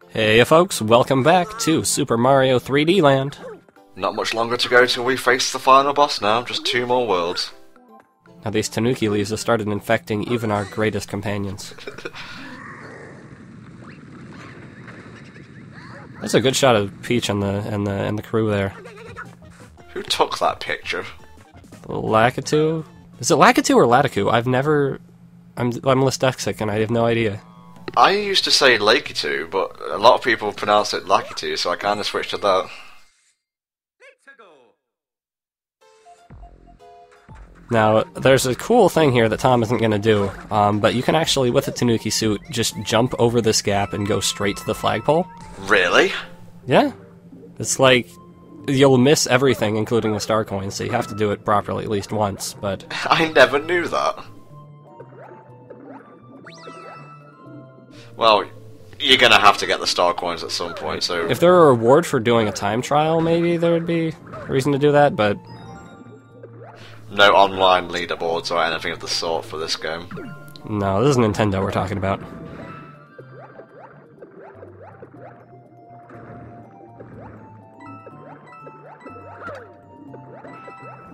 Hey folks, welcome back to Super Mario 3D Land. Not much longer to go till we face the final boss now, just 2 more worlds. Now these Tanuki leaves have started infecting even our greatest companions. That's a good shot of Peach and the crew there. Who took that picture? Lakitu? Is it Lakitu or Latiku? I'm dyslexic and I have no idea. I used to say Lakitu, but a lot of people pronounce it Lakitu, so I kind of switched to that. Now, there's a cool thing here that Tom isn't going to do, but you can actually, with a Tanuki suit, just jump over this gap and go straight to the flagpole. Really? Yeah. It's like, you'll miss everything, including the star coins, so you have to do it properly at least once, but... I never knew that. Well, you're gonna have to get the star coins at some point, so... If there were a reward for doing a time trial, maybe there would be a reason to do that, but... No online leaderboards or anything of the sort for this game. No, this is Nintendo we're talking about.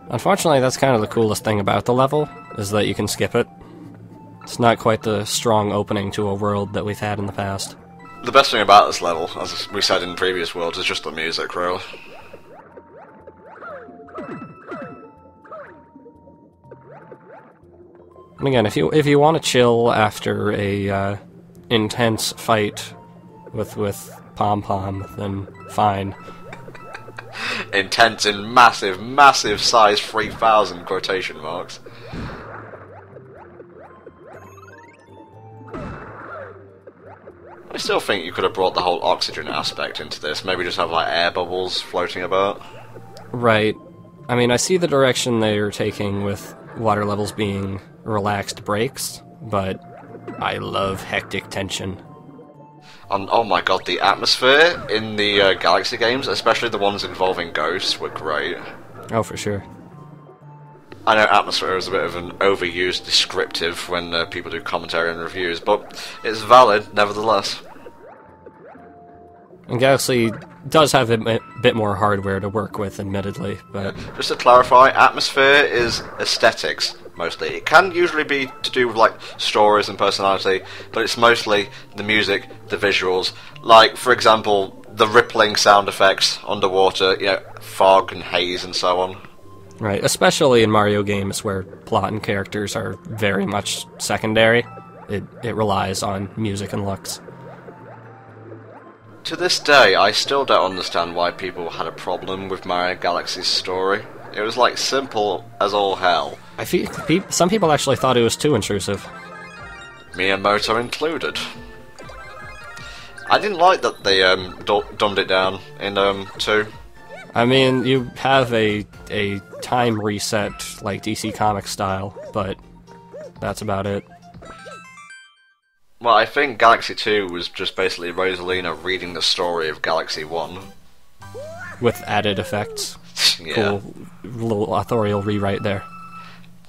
Unfortunately, that's kind of the coolest thing about the level, is that you can skip it. It's not quite the strong opening to a world that we've had in the past. The best thing about this level, as we said in previous worlds, is just the music, really. And again, if you want to chill after a intense fight with Pom Pom, then fine. Intense in massive size 3,000 quotation marks. I still think you could have brought the whole oxygen aspect into this. Maybe just have like air bubbles floating about. Right. I mean, I see the direction they're taking with water levels being relaxed breaks, but I love hectic tension. And oh my god, the atmosphere in the Galaxy games, especially the ones involving ghosts, were great. Oh, for sure. I know atmosphere is a bit of an overused descriptive when people do commentary and reviews, but it's valid nevertheless. And Galaxy does have a bit more hardware to work with, admittedly, but... Just to clarify, atmosphere is aesthetics, mostly. It can usually be to do with, like, stories and personality, but it's mostly the music, the visuals. Like, for example, the rippling sound effects underwater, you know, fog and haze and so on. Right, especially in Mario games where plot and characters are very much secondary. It relies on music and looks. To this day, I still don't understand why people had a problem with Mario Galaxy's story. It was, like, simple as all hell. I feel some people actually thought it was too intrusive. Miyamoto included. I didn't like that they dumbed it down in 2. I mean, you have a time reset like DC Comics style, but that's about it. Well, I think Galaxy 2 was just basically Rosalina reading the story of Galaxy 1. With added effects. Yeah. Cool little authorial rewrite there.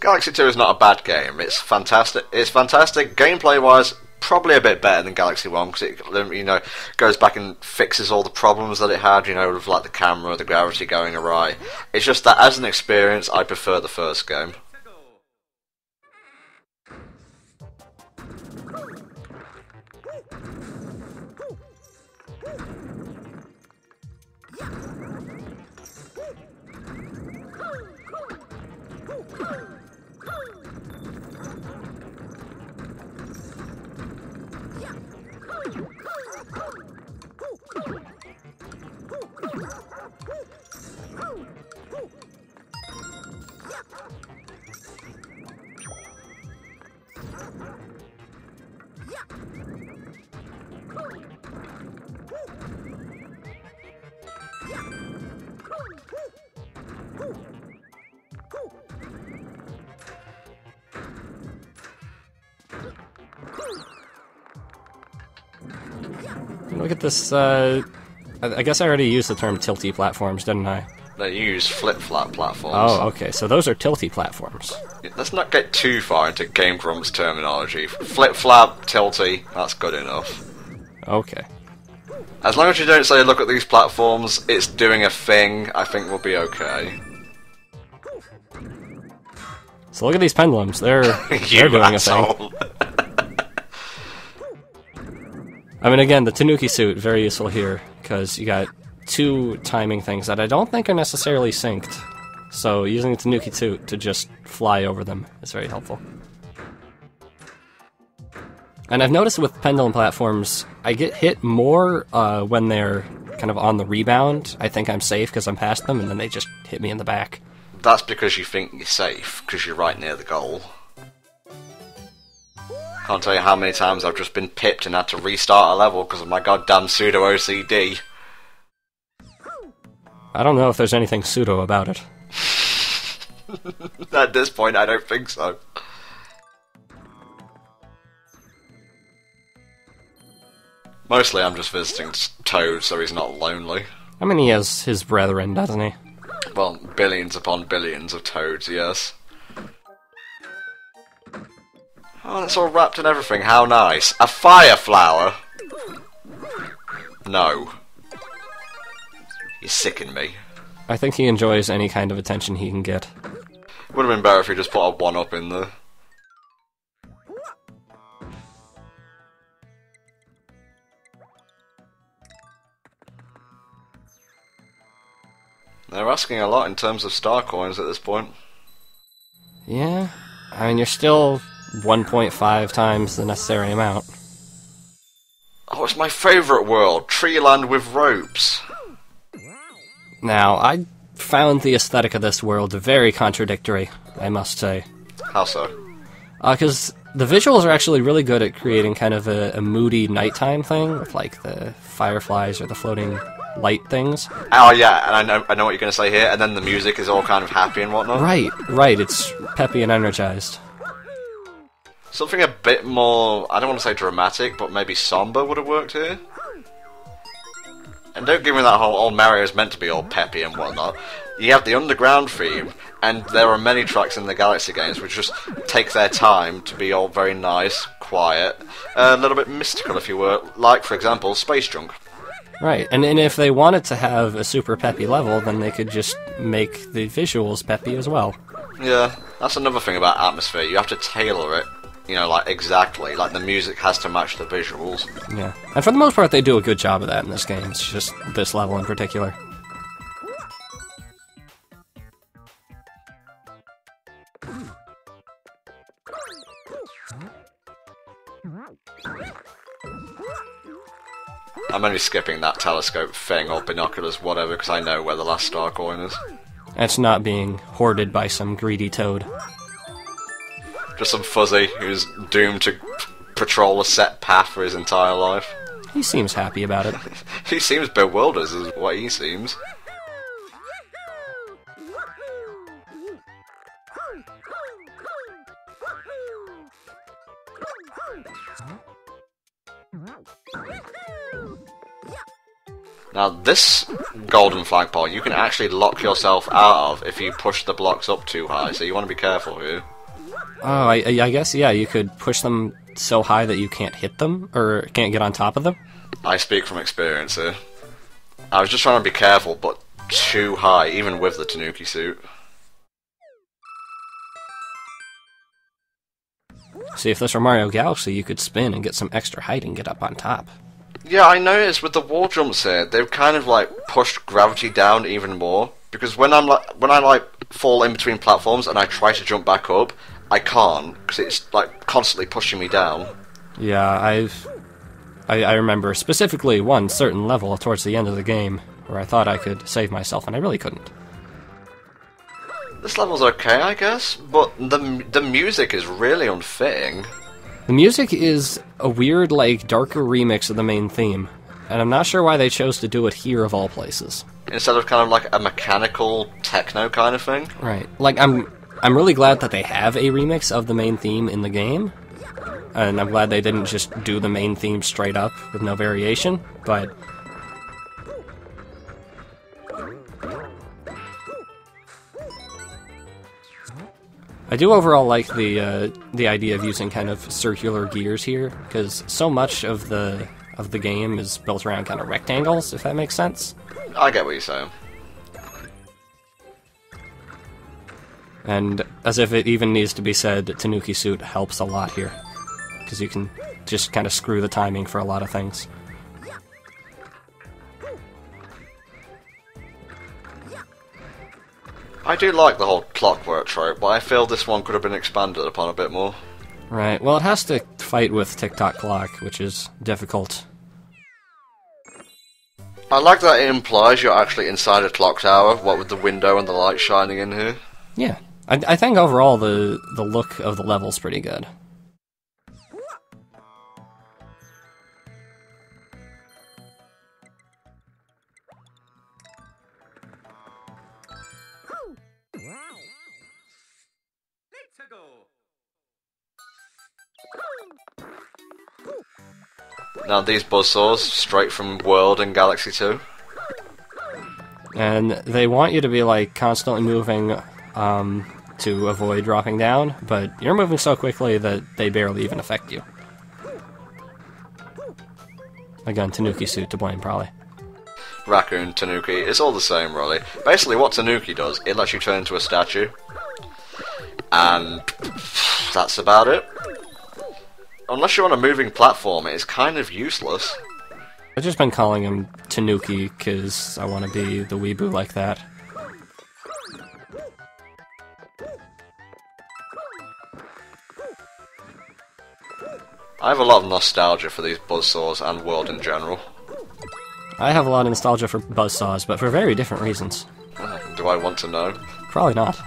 Galaxy 2 is not a bad game. It's fantastic. It's fantastic gameplay-wise. Probably a bit better than Galaxy 1 because it, you know, goes back and fixes all the problems that it had, you know, with like the camera, the gravity going awry. It's just that as an experience, I prefer the first game. Look at this, I guess I already used the term tilty platforms, didn't I? They use flip-flap platforms. Oh, okay, so those are tilty platforms. Let's not get too far into Game Grumps terminology. Flip-flap, tilty, that's good enough. Okay. As long as you don't say, look at these platforms, it's doing a thing, I think we'll be okay. So look at these pendulums. They're doing asshole. a thing. I mean, again, the Tanuki suit, very useful here, because you got two timing things that I don't think are necessarily synced. So using the Tanuki suit to just fly over them is very helpful. And I've noticed with pendulum platforms, I get hit more when they're kind of on the rebound. I think I'm safe because I'm past them, and then they just hit me in the back. That's because you think you're safe, because you're right near the goal. Can't tell you how many times I've just been pipped and had to restart a level because of my goddamn pseudo OCD. I don't know if there's anything pseudo about it. At this point, I don't think so. Mostly I'm just visiting Toad so he's not lonely. I mean, he has his brethren, doesn't he? Well, billions upon billions of Toads, yes. Oh, it's all wrapped in everything, how nice. A fire flower? No. You sicken me. I think he enjoys any kind of attention he can get. Would have been better if he just put a 1-up in there. They're asking a lot in terms of star coins at this point. Yeah, I mean, you're still 1.5 times the necessary amount. Oh, it's my favourite world, Treeland with ropes. Now, I found the aesthetic of this world very contradictory, I must say. How so? Because the visuals are actually really good at creating kind of a moody nighttime thing, with like the fireflies or the floating light things. Oh yeah, and I know what you're going to say here, and then the music is all kind of happy and whatnot. Right, it's peppy and energized. Something a bit more, I don't want to say dramatic, but maybe somber would have worked here. And don't give me that whole, oh, Mario's meant to be all peppy and whatnot. You have the underground theme, and there are many tracks in the Galaxy games which just take their time to be all very nice, quiet, a little bit mystical if you were, like, for example, Space Junk. Right, and if they wanted to have a super peppy level, then they could just make the visuals peppy as well. Yeah, that's another thing about atmosphere. You have to tailor it, you know, like, exactly. Like, the music has to match the visuals. Yeah, and for the most part, they do a good job of that in this game. It's just this level in particular. I'm only skipping that telescope thing, or binoculars, whatever, because I know where the last star coin is. It's not being hoarded by some greedy toad. Just some fuzzy who's doomed to patrol a set path for his entire life. He seems happy about it. He seems bewildered, is what he seems. Now this golden flagpole you can actually lock yourself out of if you push the blocks up too high, so you want to be careful here. Oh, I guess, yeah, you could push them so high that you can't hit them, or can't get on top of them? I speak from experience here. I was just trying to be careful, but too high, even with the Tanuki suit. See, if this were Mario Galaxy, you could spin and get some extra height and get up on top. Yeah, I noticed with the wall jumps here, they've kind of like pushed gravity down even more. Because when I fall in between platforms and I try to jump back up, I can't because it's like constantly pushing me down. Yeah, I remember specifically one certain level towards the end of the game where I thought I could save myself and I really couldn't. This level's okay, I guess, but the music is really unfitting. The music is a weird, like, darker remix of the main theme, and I'm not sure why they chose to do it here of all places. Instead of kind of like a mechanical techno kind of thing? Right. Like, I'm really glad that they have a remix of the main theme in the game, and I'm glad they didn't just do the main theme straight up with no variation, but I do overall like the idea of using kind of circular gears here, because so much of the of the game is built around kind of rectangles, if that makes sense. I get what you're saying. And as if it even needs to be said, Tanuki Suit helps a lot here. Because you can just kind of screw the timing for a lot of things. I do like the whole Clockwork trope, but I feel this one could have been expanded upon a bit more. Right, well it has to fight with Tick-Tock Clock, which is difficult. I like that it implies you're actually inside a clock tower, what with the window and the light shining in here. Yeah, I think overall the look of the level's pretty good. Now these buzzsaws, straight from World and Galaxy 2. And they want you to be like constantly moving to avoid dropping down, but you're moving so quickly that they barely even affect you. Again, Tanuki Suit to blame, probably. Raccoon, Tanuki, it's all the same really. Basically what Tanuki does, it lets you turn into a statue. And that's about it. Unless you're on a moving platform, it's kind of useless. I've just been calling him Tanuki because I want to be the weeboo like that. I have a lot of nostalgia for these buzzsaws and World in general. I have a lot of nostalgia for buzzsaws, but for very different reasons. Do I want to know? Probably not.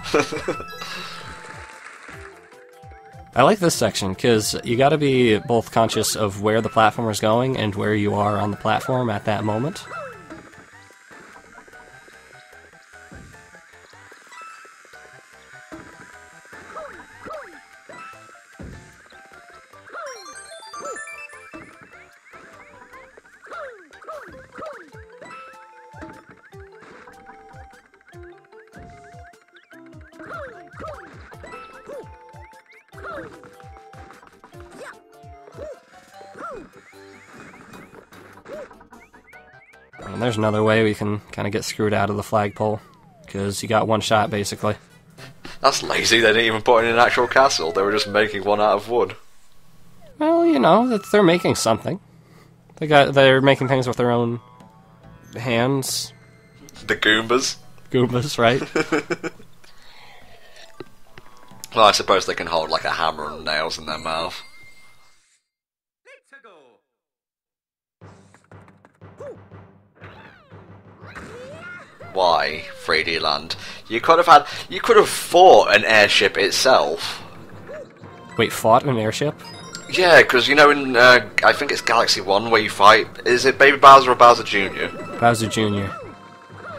I like this section, because you gotta be both conscious of where the platform is going and where you are on the platform at that moment. And there's another way we can kind of get screwed out of the flagpole, because you got one shot, basically. That's lazy, they didn't even put in an actual castle, they were just making one out of wood. Well, you know, they're making something. They're making things with their own hands. The Goombas. Goombas, right? Well, I suppose they can hold like a hammer and nails in their mouth. Why, 3D Land? You could have fought an airship itself. Wait, fought an airship? Yeah, because you know in, I think it's Galaxy 1 where you fight, is it Baby Bowser or Bowser Jr.? Bowser Jr.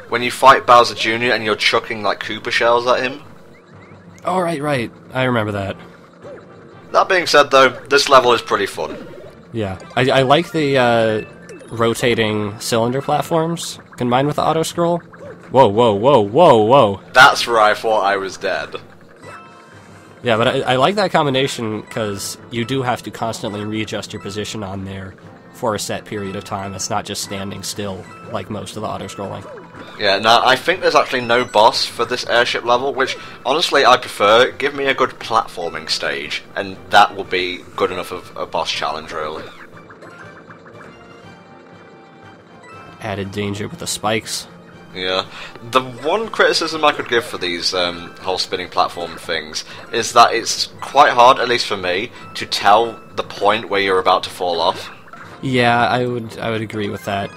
When you fight Bowser Jr. and you're chucking like Koopa shells at him? Oh, right. I remember that. That being said though, this level is pretty fun. Yeah. I like the rotating cylinder platforms combined with the auto-scroll. Whoa. That's where I thought I was dead. Yeah, but I like that combination because you do have to constantly readjust your position on there for a set period of time. It's not just standing still like most of the auto-scrolling. Yeah, now I think there's actually no boss for this airship level, which honestly I prefer. Give me a good platforming stage, and that will be good enough of a boss challenge, really. Added danger with the spikes. Yeah. The one criticism I could give for these whole spinning platform things is that it's quite hard, at least for me, to tell the point where you're about to fall off. Yeah, I would agree with that.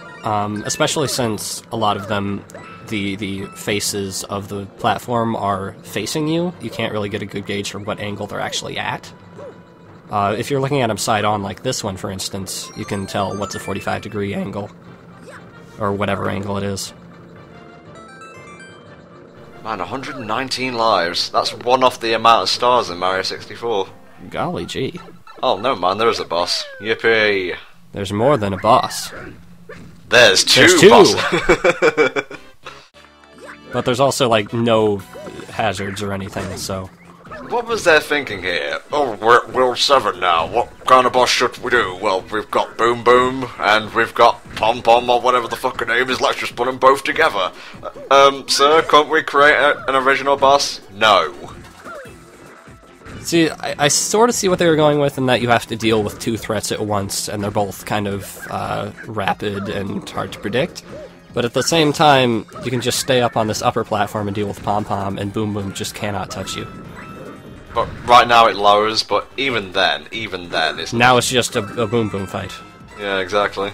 Especially since a lot of them, the faces of the platform are facing you. You can't really get a good gauge for what angle they're actually at. If you're looking at them side on, like this one, for instance, you can tell what's a 45-degree angle. Or whatever angle it is. Man, 119 lives. That's one off the amount of stars in Mario 64. Golly gee. Oh, no man, there is a boss. Yippee. There's more than a boss. There's two bosses. But there's also, like, no hazards or anything, so... What was their thinking here? Oh, we're at World 7 now. What kind of boss should we do? Well, we've got Boom Boom, and we've got Pom Pom, or whatever the fuck her name is. Let's just put them both together. Sir, can't we create an original boss? No. See, I sort of see what they were going with in that you have to deal with two threats at once, and they're both kind of rapid and hard to predict. But at the same time, you can just stay up on this upper platform and deal with Pom Pom, and Boom Boom just cannot touch you. But right now it lowers, but even then, it's... Now it's just a Boom Boom fight. Yeah, exactly.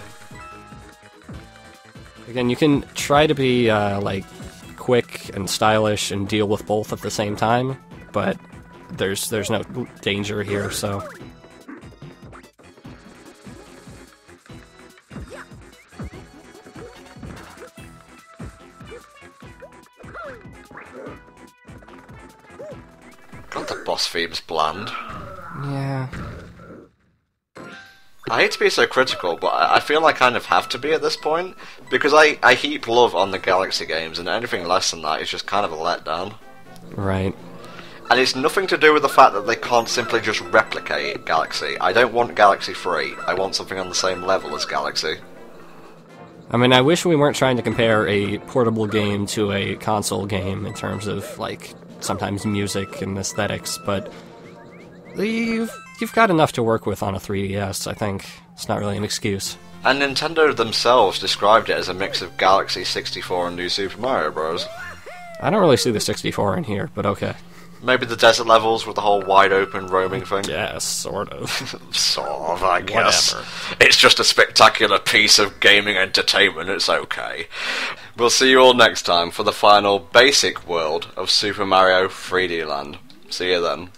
Again, you can try to be, like, quick and stylish and deal with both at the same time, but there's no danger here, so... God, the boss theme's bland. Yeah. I hate to be so critical, but I feel I kind of have to be at this point, because I heap love on the Galaxy games, and anything less than that is just kind of a letdown. Right. And it's nothing to do with the fact that they can't simply just replicate Galaxy. I don't want Galaxy 3, I want something on the same level as Galaxy. I mean, I wish we weren't trying to compare a portable game to a console game in terms of, like, sometimes music and aesthetics, but you've got enough to work with on a 3DS, I think. It's not really an excuse. And Nintendo themselves described it as a mix of Galaxy 64 and New Super Mario Bros. I don't really see the 64 in here, but okay. Maybe the desert levels with the whole wide open roaming thing? Yes, sort of. Sort of, I guess. Whatever. It's just a spectacular piece of gaming entertainment, it's okay. We'll see you all next time for the final basic world of Super Mario 3D Land. See you then.